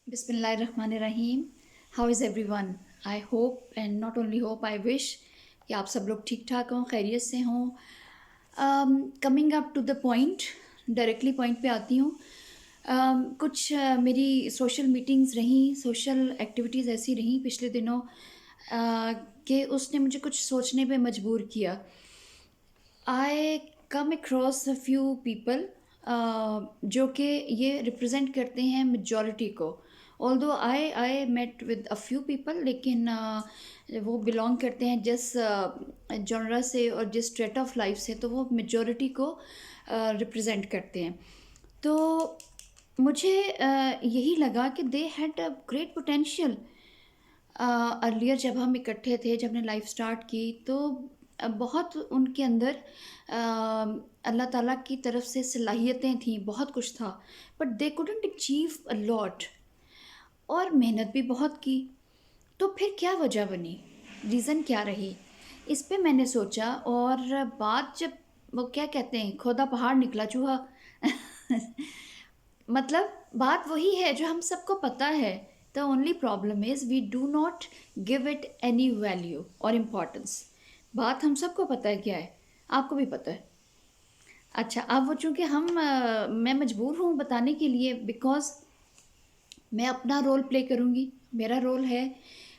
बिस्मिल्लाहिर्रहमानिर्रहीम। How is everyone? I hope and not only hope, I wish कि आप सब लोग ठीक ठाक हों, खैरियत से हों। Coming up to the point, directly point पे आती हूँ। कुछ मेरी सोशल मीटिंग्स रहीं, सोशल एक्टिविटीज़ ऐसी रहीं पिछले दिनों कि उसने मुझे कुछ सोचने पे मजबूर किया। I come across a few people जो कि ये रिप्रेजेंट करते हैं मेजॉरिटी को। Although I met with a few people, लेकिन वो बिलोंग करते हैं जिस जॉनरा से और जिस स्ट्रेट ऑफ लाइफ से, तो वो मेजॉरिटी को रिप्रेजेंट करते हैं। तो मुझे यही लगा कि they had a great potential. Earlier जब हम इकट्ठे थे, जब हमने लाइफ स्टार्ट की, तो बहुत उनके अंदर अल्लाह ताला की तरफ से सलाहियतें थीं, बहुत कुछ था, but they couldn't achieve a lot. और मेहनत भी बहुत की। तो फिर क्या वजह बनी, रीज़न क्या रही? इस पे मैंने सोचा, और बात जब, वो क्या कहते हैं, खोदा पहाड़ निकला चूहा। मतलब बात वही है जो हम सबको पता है। The only problem is we do not give it any value और इम्पोर्टेंस। बात हम सबको पता है क्या है, आपको भी पता है। अच्छा, अब वो चूँकि मैं मजबूर हूँ बताने के लिए, बिकॉज़ मैं अपना रोल प्ले करूँगी, मेरा रोल है,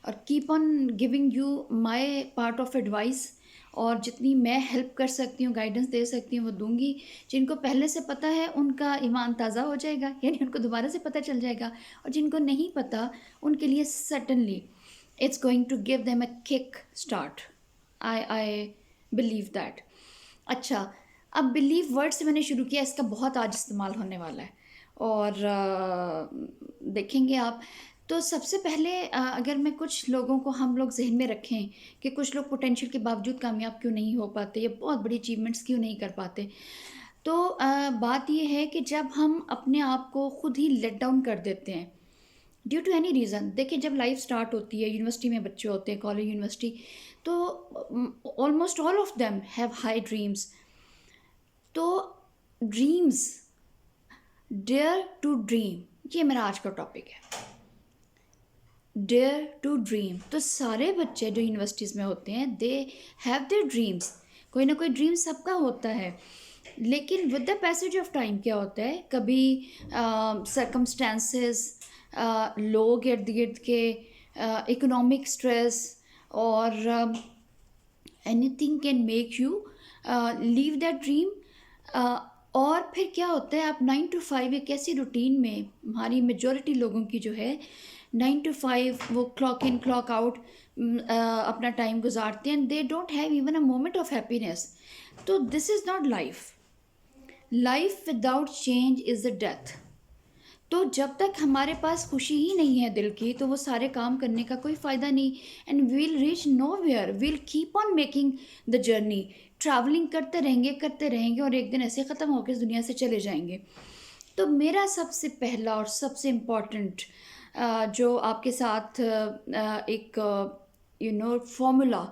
और keep on giving you my part of advice. और जितनी मैं हेल्प कर सकती हूँ, गाइडेंस दे सकती हूँ, वो दूंगी। जिनको पहले से पता है उनका ईमान ताज़ा हो जाएगा, यानी उनको दोबारा से पता चल जाएगा। और जिनको नहीं पता, उनके लिए certainly it's going to give them a kick start. I believe that. अच्छा, अब बिलीव वर्ड से मैंने शुरू किया, इसका बहुत आज इस्तेमाल होने वाला है, और देखेंगे आप। तो सबसे पहले अगर मैं कुछ लोगों को, हम लोग जहन में रखें कि कुछ लोग पोटेंशियल के बावजूद कामयाब क्यों नहीं हो पाते, या बहुत बड़ी अचीवमेंट्स क्यों नहीं कर पाते। तो बात ये है कि जब हम अपने आप को खुद ही लेट डाउन कर देते हैं ड्यू टू एनी रीज़न। देखिए, जब लाइफ स्टार्ट होती है, यूनिवर्सिटी में बच्चे होते हैं, कॉलेज, यूनिवर्सिटी, तो almost all of them have high dreams. तो ड्रीम्स, डेयर टू ड्रीम, ये मेरा आज का टॉपिक है, डेयर टू ड्रीम। तो सारे बच्चे जो यूनिवर्सिटीज़ में होते हैं, दे हैव देयर ड्रीम्स। कोई ना कोई ड्रीम सबका होता है, लेकिन with the passage of time क्या होता है, कभी सरकमस्टेंसेस, लोग इर्द गिर्द के, इकोनॉमिक स्ट्रेस, और anything can make you leave that dream. और फिर क्या होता है, आप 9 to 5 एक ऐसी रूटीन में, हमारी मेजॉरिटी लोगों की जो है 9 to 5, वो क्लॉक इन क्लॉक आउट अपना टाइम गुजारते हैं, and they don't have even a moment of happiness. तो this is not life. Life without change is a death. तो जब तक हमारे पास खुशी ही नहीं है दिल की, तो वो सारे काम करने का कोई फ़ायदा नहीं। And we'll reach nowhere, we'll keep on making the journey. Travelling करते रहेंगे, और एक दिन ऐसे ख़त्म होकर इस दुनिया से चले जाएंगे। तो मेरा सबसे पहला और सबसे इम्पॉर्टेंट जो आपके साथ एक फॉर्मूला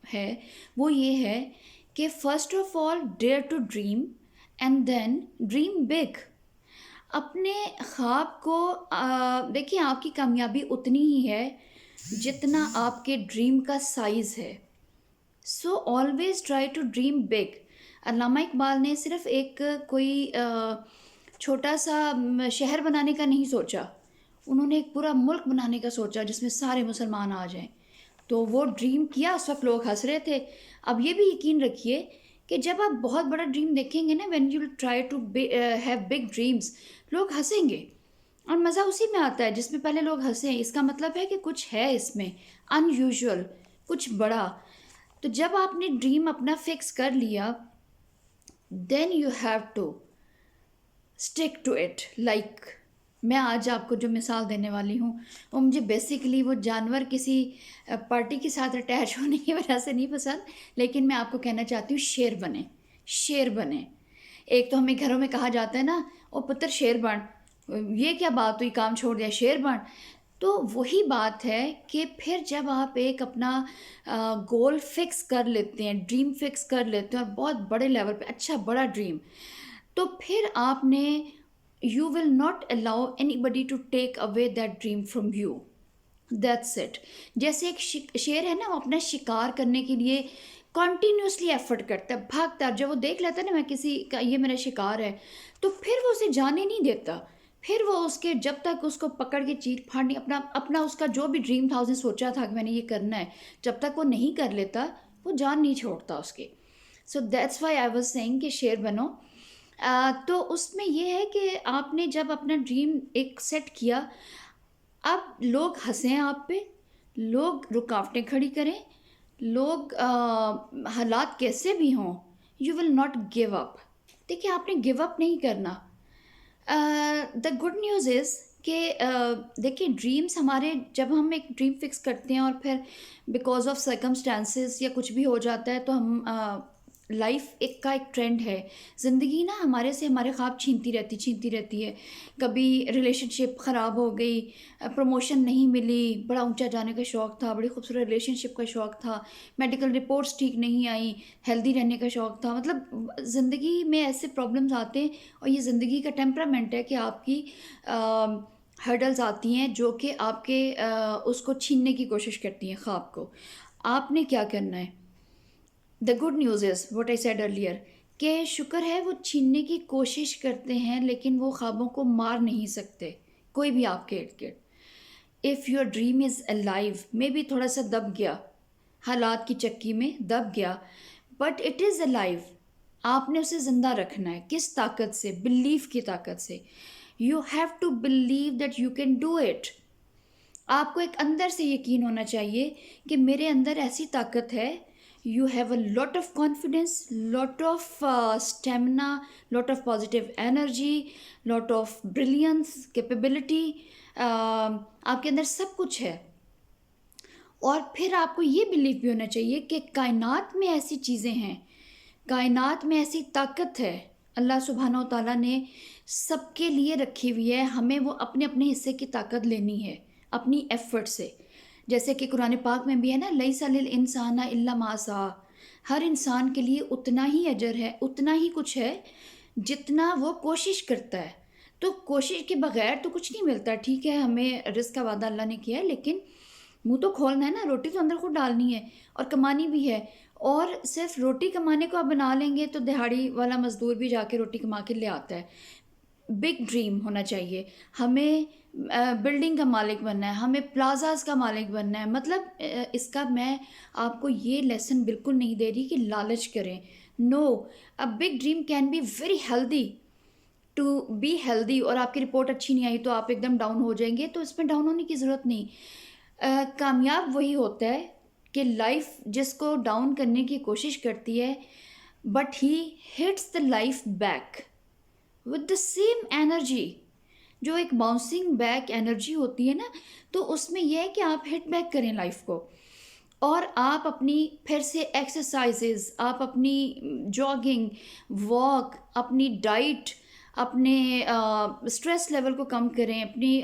है, वो ये है कि first of all dare to dream, and then dream big. अपने ख्वाब को देखिए, आपकी कामयाबी उतनी ही है जितना आपके ड्रीम का साइज़ है। So always try to dream big. Allama Iqbal ने सिर्फ एक कोई छोटा सा शहर बनाने का नहीं सोचा, उन्होंने एक पूरा मुल्क बनाने का सोचा जिसमें सारे मुसलमान आ जाएं। तो वो ड्रीम किया, उस वक्त लोग हंस रहे थे। अब ये भी यकीन रखिए कि जब आप बहुत बड़ा ड्रीम देखेंगे ना, when you try to have big dreams, लोग हंसेंगे। और मज़ा उसी में आता है जिसमें पहले लोग हंसे। इसका मतलब है कि कुछ है इसमें अनयूजुअल, कुछ बड़ा। तो जब आपने ड्रीम अपना फिक्स कर लिया, then you have to stick to it. Like, मैं आज आपको जो मिसाल देने वाली हूँ, वो मुझे बेसिकली वो जानवर किसी पार्टी के साथ अटैच होने की वजह से नहीं पसंद, लेकिन मैं आपको कहना चाहती हूँ, शेर बने, शेर बने। एक तो हमें घरों में कहा जाता है ना, ओ पुत्र शेर बन, ये क्या बात हुई, काम छोड़ दिया, शेर बन। तो वही बात है कि फिर जब आप एक अपना गोल फिक्स कर लेते हैं, ड्रीम फिक्स कर लेते हैं, और बहुत बड़े लेवल पे अच्छा बड़ा ड्रीम, तो फिर आपने you will not allow anybody to take away that dream from you. That's it. जैसे एक शेर है ना, वो अपना शिकार करने के लिए कॉन्टीन्यूसली एफर्ट करता है, भागता है। जब वो देख लेता है ना मैं किसी का ये मेरा शिकार है, तो फिर वो उसे जाने नहीं देता। फिर वो उसके जब तक उसको पकड़ के चीर फाड़ नहीं, अपना अपना उसका जो भी ड्रीम था, उसने सोचा था कि मैंने ये करना है, जब तक वो नहीं कर लेता वो जान नहीं छोड़ता उसकी। So that's why I was saying कि शेर बनो। तो उसमें ये है कि आपने जब अपना ड्रीम एक सेट किया, अब लोग हंसें आप पे, लोग रुकावटें खड़ी करें, लोग हालात कैसे भी हों, you will not give up. देखिए, आपने गिव अप नहीं करना। द गुड न्यूज़ इज़ कि देखिए, ड्रीम्स हमारे, जब हम एक ड्रीम फिक्स करते हैं और फिर बिकॉज ऑफ सर्कमस्टांसेस या कुछ भी हो जाता है, तो हम लाइफ एक का एक ट्रेंड है। ज़िंदगी ना हमारे से हमारे ख्वाब छीनती रहती है। कभी रिलेशनशिप ख़राब हो गई, प्रमोशन नहीं मिली, बड़ा ऊंचा जाने का शौक़ था, बड़ी खूबसूरत रिलेशनशिप का शौक़ था, मेडिकल रिपोर्ट्स ठीक नहीं आई, हेल्दी रहने का शौक़ था। मतलब ज़िंदगी में ऐसे प्रॉब्लम्स आते हैं, और ये ज़िंदगी का टेम्परामेंट है कि आपकी हर्डल्स आती हैं जो कि आपके उसको छीनने की कोशिश करती हैं ख्वाब को। आपने क्या करना है? The good news is what I said earlier, कि शुक्र है वो छीनने की कोशिश करते हैं, लेकिन वो ख्वाबों को मार नहीं सकते कोई भी आपके इर्द गिर्द। If your dream is alive, may be थोड़ा सा दब गया, हालात की चक्की में दब गया, बट इट इज़ अलाइव। आपने उसे ज़िंदा रखना है। किस ताकत से? बिलीव की ताकत से। You have to believe that you can do it. आपको एक अंदर से यकीन होना चाहिए कि मेरे अंदर ऐसी ताकत है। You have a lot of confidence, lot of stamina, lot of positive energy, lot of brilliance, capability. आपके अंदर सब कुछ है। और फिर आपको ये बिलीव भी होना चाहिए कि कायनात में ऐसी चीज़ें हैं, कायनात में ऐसी ताकत है, अल्लाह सुब्हानहू व तआला ने सबके लिए रखी हुई है। हमें वो अपने अपने हिस्से की ताकत लेनी है अपनी एफर्ट से। जैसे कि कुरान पाक में भी है ना, लैसा लिल इंसाना इल्ला मा सा, हर इंसान के लिए उतना ही अजर है, उतना ही कुछ है जितना वो कोशिश करता है। तो कोशिश के बगैर तो कुछ नहीं मिलता। ठीक है, हमें रिस्क का वादा अल्लाह ने किया है, लेकिन मुंह तो खोलना है ना, रोटी तो अंदर को डालनी है और कमानी भी है। और सिर्फ रोटी कमाने को आप बना लेंगे तो दिहाड़ी वाला मज़दूर भी जाके रोटी कमा के ले आता है। बिग ड्रीम होना चाहिए। हमें बिल्डिंग का मालिक बनना है, हमें प्लाजास का मालिक बनना है। मतलब इसका मैं आपको ये लेसन बिल्कुल नहीं दे रही कि लालच करें। No, a big dream can be very healthy to be healthy. और आपकी रिपोर्ट अच्छी नहीं आई तो आप एकदम डाउन हो जाएंगे, तो इसमें डाउन होने की ज़रूरत नहीं। कामयाब वही होता है कि लाइफ जिसको डाउन करने की कोशिश करती है, but he hits the life back with the same energy. जो एक बाउंसिंग बैक एनर्जी होती है ना, तो उसमें यह है कि आप हिट बैक करें लाइफ को, और आप अपनी फिर से एक्सरसाइजेज, आप अपनी जॉगिंग, वॉक, अपनी डाइट, अपने स्ट्रेस लेवल को कम करें, अपनी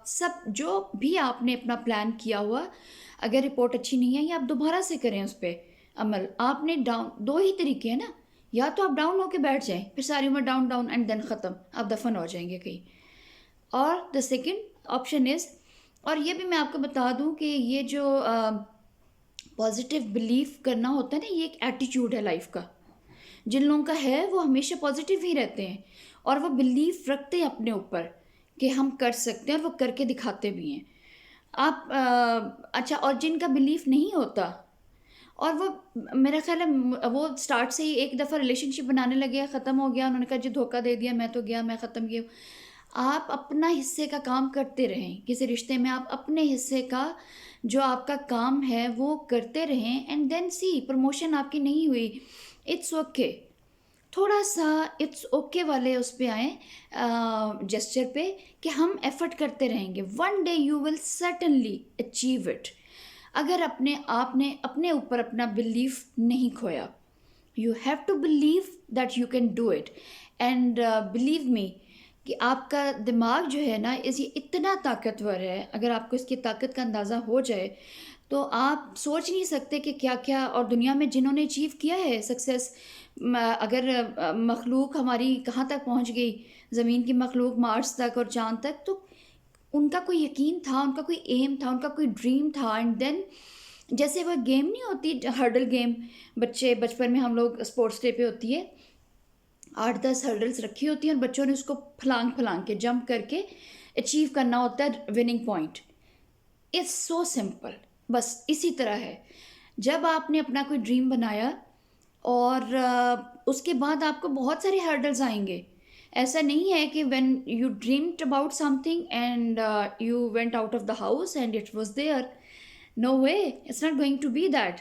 सब जो भी आपने अपना प्लान किया हुआ, अगर रिपोर्ट अच्छी नहीं आई, आप दोबारा से करें उस पर अमल। आपने डाउन, दो ही तरीके हैं ना, या तो आप डाउन होके बैठ जाएं, फिर सारी उम्र डाउन डाउन एंड देन ख़त्म, आप दफन हो जाएंगे कहीं। और द सेकंड ऑप्शन इज़, और ये भी मैं आपको बता दूं कि ये जो पॉजिटिव बिलीव करना होता है ना, ये एक एटीट्यूड है लाइफ का। जिन लोगों का है वो हमेशा पॉजिटिव ही रहते हैं, और वो बिलीव रखते हैं अपने ऊपर कि हम कर सकते हैं, और वो करके दिखाते भी हैं। आप अच्छा, और जिनका बिलीव नहीं होता, और वो मेरा ख्याल है वो स्टार्ट से ही एक दफ़ा रिलेशनशिप बनाने लगे, ख़त्म हो गया, उन्होंने कहा जी धोखा दे दिया, मैं तो गया, मैं ख़त्म किया। आप अपना हिस्से का काम करते रहें किसी रिश्ते में, आप अपने हिस्से का जो आपका काम है वो करते रहें, एंड देन सी प्रमोशन आपकी नहीं हुई, इट्स ओके। थोड़ा सा इट्स ओके वाले उस पे आए जेस्चर पे, कि हम एफर्ट करते रहेंगे, one day you will certainly achieve it. अगर आपने अपने ऊपर अपना बिलीफ नहीं खोया, you have to believe that you can do it. And believe me कि आपका दिमाग जो है ना, ये इतना ताकतवर है, अगर आपको इसकी ताकत का अंदाज़ा हो जाए تو آپ سوچ نہیں سکتے کہ کیا کیا، اور دنیا میں جنہوں نے اچیو کیا ہے سکسیس، اگر مخلوق ہماری کہاں تک پہنچ گئی، زمین کی مخلوق مارس تک اور چاند تک، تو ان کا کوئی یقین تھا، ان کا کوئی ایم تھا، ان کا کوئی ڈریم تھا. اینڈ دین جیسے وہ گیم نہیں ہوتی ہرڈل گیم، بچے بچپن میں ہم لوگ اسپورٹس ڈے پہ ہوتی ہے، 8-10 ہرڈلس رکھی ہوتی ہیں اور بچوں نے اس کو پھلانگ پھلانگ کے جمپ کر کے اچیو کرنا ہوتا ہے winning point. It's so simple. بس اسی طرح ہے، جب آپ نے اپنا کوئی ڈریم بنایا اور اس کے بعد آپ کو بہت سارے ہرڈلز آئیں گے. ایسا نہیں ہے کہ when you dreamed about something and you went out of the house and it was there. No way, it's not going to be that.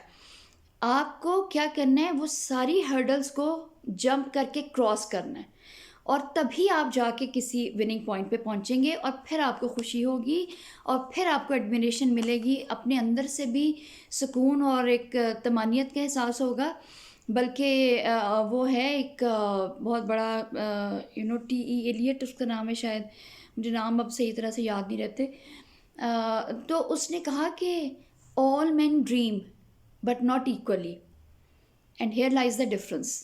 آپ کو کیا کرنا ہے، وہ ساری ہرڈلس کو جمپ کر کے کراس کرنا ہے، اور تبھی آپ جا کے کسی وننگ پوائنٹ پہ پہنچیں گے، اور پھر آپ کو خوشی ہوگی، اور پھر آپ کو ایڈمریشن ملے گی، اپنے اندر سے بھی سکون اور ایک طمانینت کا احساس ہوگا. بلکہ وہ ہے ایک بہت بڑا ٹی ای ایلیٹ اس کا نام ہے شاید، مجھے نام اب صحیح طرح سے یاد نہیں رہتے. تو اس نے کہا کہ all men dream but not equally, and here lies the difference.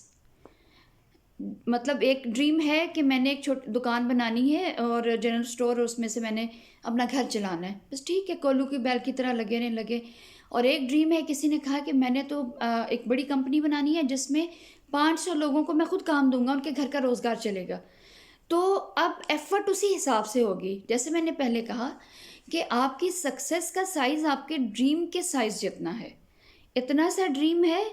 مطلب ایک ڈریم ہے کہ میں نے ایک چھوٹی دکان بنانی ہے اور جنرل اسٹور، اور اس میں سے میں نے اپنا گھر چلانا ہے، بس ٹھیک ہے، کولو کی بیل کی طرح لگے نہیں لگے. اور ایک ڈریم ہے، کسی نے کہا کہ میں نے تو ایک بڑی کمپنی بنانی ہے جس میں 500 لوگوں کو میں خود کام دوں گا، ان کے گھر کا روزگار چلے گا. تو اب ایفرٹ اسی حساب سے ہوگی. جیسے میں نے پہلے کہا کہ آپ کی سکسیس کا سائز آپ کے ڈریم کے سائز جتنا ہے. اتنا سا ڈریم ہے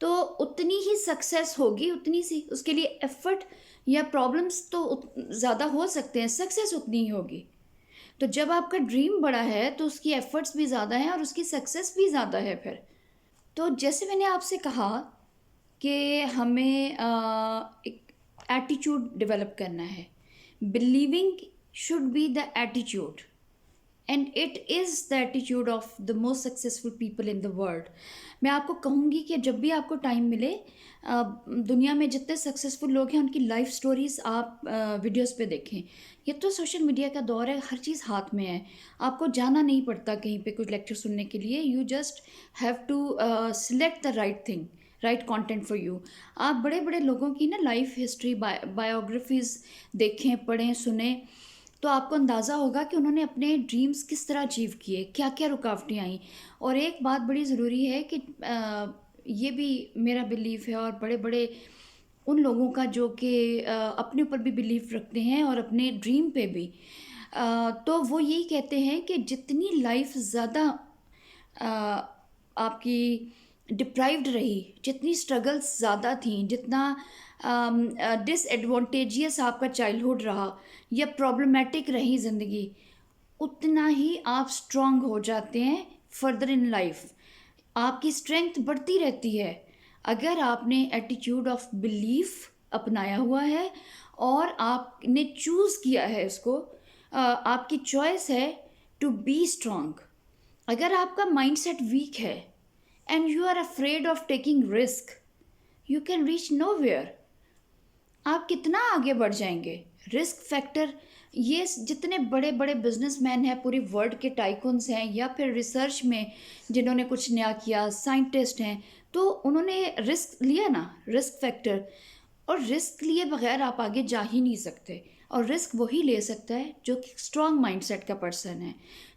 تو اتنی ہی سکسیس ہوگی، اتنی سی اس کے لیے ایفرٹ یا پرابلمس تو زیادہ ہو سکتے ہیں، سکسیس اتنی ہی ہوگی. تو جب آپ کا ڈریم بڑا ہے تو اس کی ایفرٹس بھی زیادہ ہیں اور اس کی سکسیس بھی زیادہ ہے پھر. تو جیسے میں نے آپ سے کہا کہ ہمیں ایک ایٹیچیوڈ ڈیولپ کرنا ہے. Believing should be the ایٹیچیوڈ، and it is the ایٹیچیوڈ of the most successful people in the world. میں آپ کو کہوں گی کہ جب بھی آپ کو ٹائم ملے، دنیا میں جتنے سکسیزفل لوگ ہیں ان کی لائف سٹوریز آپ ویڈیوز پہ دیکھیں. یہ تو سوشل میڈیا کا دور ہے، ہر چیز ہاتھ میں ہے، آپ کو جانا نہیں پڑتا کہیں پہ کوئی لیکچر سننے کے لیے. You just have to select the right thing, right content for you. آپ بڑے بڑے لوگوں کی نا لائف ہسٹری، بایوگرافیز دیکھیں، پڑھیں، سنیں، تو آپ کو اندازہ ہوگا کہ انہوں نے اپنے ڈریمز کس طرح اچیو کیے، کیا کیا رکاوٹیں آئیں. اور ایک بات بڑی ضروری ہے کہ یہ بھی میرا بلیف ہے، اور بڑے بڑے ان لوگوں کا جو کہ اپنے اوپر بھی بلیف رکھتے ہیں اور اپنے ڈریم پہ بھی، تو وہ یہی کہتے ہیں کہ جتنی لائف زیادہ آپ کی ڈپرائیوڈ رہی، جتنی اسٹرگلس زیادہ تھیں، جتنا ڈس ایڈوانٹیجیس آپ کا چائلڈہڈ رہا یا پرابلمیٹک رہی زندگی، اتنا ہی آپ اسٹرانگ ہو جاتے ہیں فردر ان لائف. آپ کی اسٹرینتھ بڑھتی رہتی ہے اگر آپ نے ایٹیچیوڈ آف بلیف اپنایا ہوا ہے اور آپ نے چوز کیا ہے اس کو. آپ کی چوائس ہے ٹو بی اسٹرانگ. اگر آپ کا مائنڈ سیٹ ویک ہے and you are afraid of taking risk, you can reach nowhere. آپ کتنا آگے بڑھ جائیں گے. رسک فیکٹر، یہ جتنے بڑے بڑے بزنس مین ہیں پوری ورلڈ کے ٹائکونس ہیں، یا پھر ریسرچ میں جنہوں نے کچھ نیا کیا، سائنٹسٹ ہیں، تو انہوں نے رسک لیا نا، رسک فیکٹر. اور رسک لیے بغیر آپ آگے جا ہی نہیں سکتے. اور رسک وہی لے سکتا ہے جو کہ اسٹرانگ مائنڈ سیٹ کا پرسن ہے.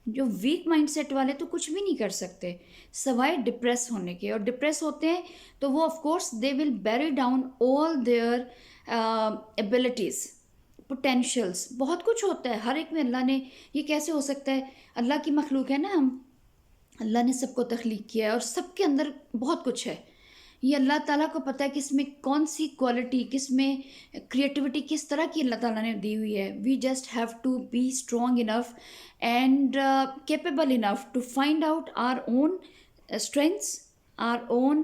جو ویک مائنڈ سیٹ والے تو کچھ بھی نہیں کر سکتے سوائے ڈپریس ہونے کے. اور ڈپریس ہوتے ہیں تو وہ of course they will bury down all their abilities, potentials. بہت کچھ ہوتا ہے ہر ایک میں. اللہ نے، یہ کیسے ہو سکتا ہے، اللہ کی مخلوق ہے نا ہم، اللہ نے سب کو تخلیق کیا ہے اور سب کے اندر بہت کچھ ہے. یہ اللہ تعالیٰ کو پتہ ہے کہ اس میں کون سی کوالٹی، کس میں کریٹیوٹی کس طرح کی اللہ تعالیٰ نے دی ہوئی ہے. We just have to be strong enough and capable enough to find out our own strengths, our own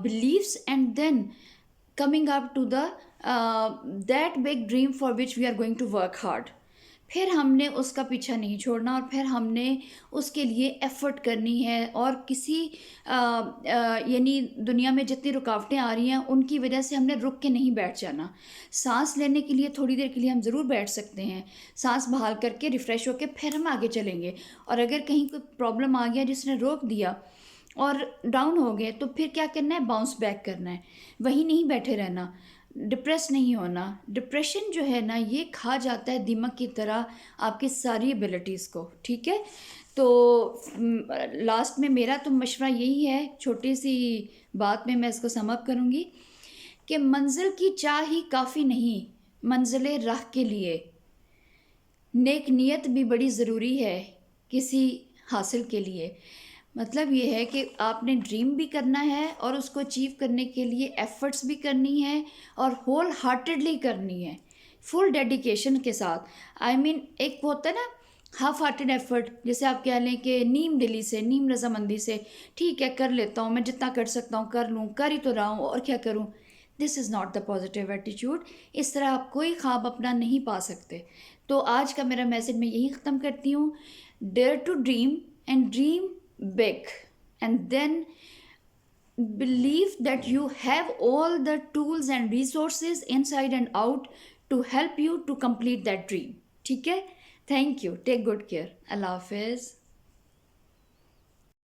beliefs, and then coming up to the that big dream for which we are going to work hard. پھر ہم نے اس کا پیچھا نہیں چھوڑنا، اور پھر ہم نے اس کے لیے ایفرٹ کرنی ہے، اور کسی یعنی دنیا میں جتنی رکاوٹیں آ رہی ہیں ان کی وجہ سے ہم نے رک کے نہیں بیٹھ جانا. سانس لینے کے لیے تھوڑی دیر کے لیے ہم ضرور بیٹھ سکتے ہیں، سانس بحال کر کے ریفریش ہو کے پھر ہم آگے چلیں گے. اور اگر کہیں کوئی پرابلم آ گیا جس نے روک دیا اور ڈاؤن ہو گئے، تو پھر کیا کرنا ہے؟ باؤنس بیک کرنا ہے، وہیں نہیں بیٹھے رہنا، ڈپریس نہیں ہونا. ڈپریشن جو ہے نا یہ کھا جاتا ہے دیمک کی طرح آپ کی ساری ایبلٹیز کو. ٹھیک ہے، تو لاسٹ میں میرا تو مشورہ یہی ہے، چھوٹی سی بات میں اس کو سم اپ کروں گی کہ منزل کی چاہ ہی کافی نہیں، منزل راہ کے لیے نیک نیت بھی بڑی ضروری ہے کسی حاصل کے لیے. مطلب یہ ہے کہ آپ نے ڈریم بھی کرنا ہے اور اس کو اچیو کرنے کے لیے ایفرٹس بھی کرنی ہے، اور ہول ہارٹیڈلی کرنی ہے، فل ڈیڈیکیشن کے ساتھ. ایک وہ ہوتا ہے نا ہاف ہارٹیڈ ایفرٹ، جیسے آپ کہہ لیں کہ نیم دلی سے، نیم رضامندی سے، ٹھیک ہے کر لیتا ہوں، میں جتنا کر سکتا ہوں کر لوں، کر ہی تو رہا ہوں اور کیا کروں. دس از ناٹ دا پازیٹیو ایٹیچیوڈ. اس طرح آپ کوئی خواب اپنا نہیں پا سکتے. تو آج کا میرا میسج میں یہی ختم کرتی ہوں. Dare to dream and dream big, and then believe that you have all the tools and resources inside and out to help you to complete that dream. ٹھیک ہے، thank you, take good care, Allah حافظ.